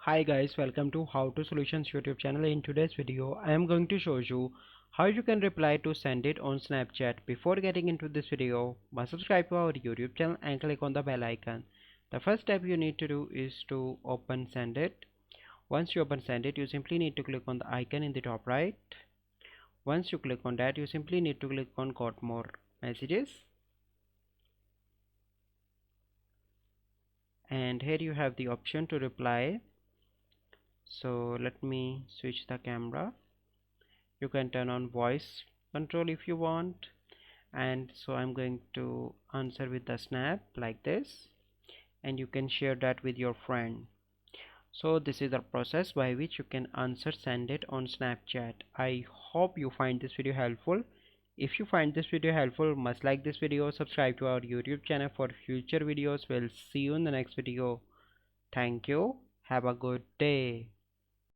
Hi guys, welcome to How to Solutions YouTube channel. In today's video, I am going to show you how you can reply to send it on Snapchat. Before getting into this video, must subscribe to our YouTube channel and click on the bell icon. The first step you need to do is to open send it. Once you open send it, you simply need to click on the icon in the top right. Once you click on that, you simply need to click on got more messages. And here you have the option to reply. So let me switch the camera. You can turn on voice control if you want, and so I'm going to answer with the snap like this, and you can share that with your friend. So this is the process by which you can answer send it on Snapchat. I hope you find this video helpful. If you find this video helpful, must like this video, subscribe to our YouTube channel for future videos. We'll see you in the next video. Thank you, have a good day.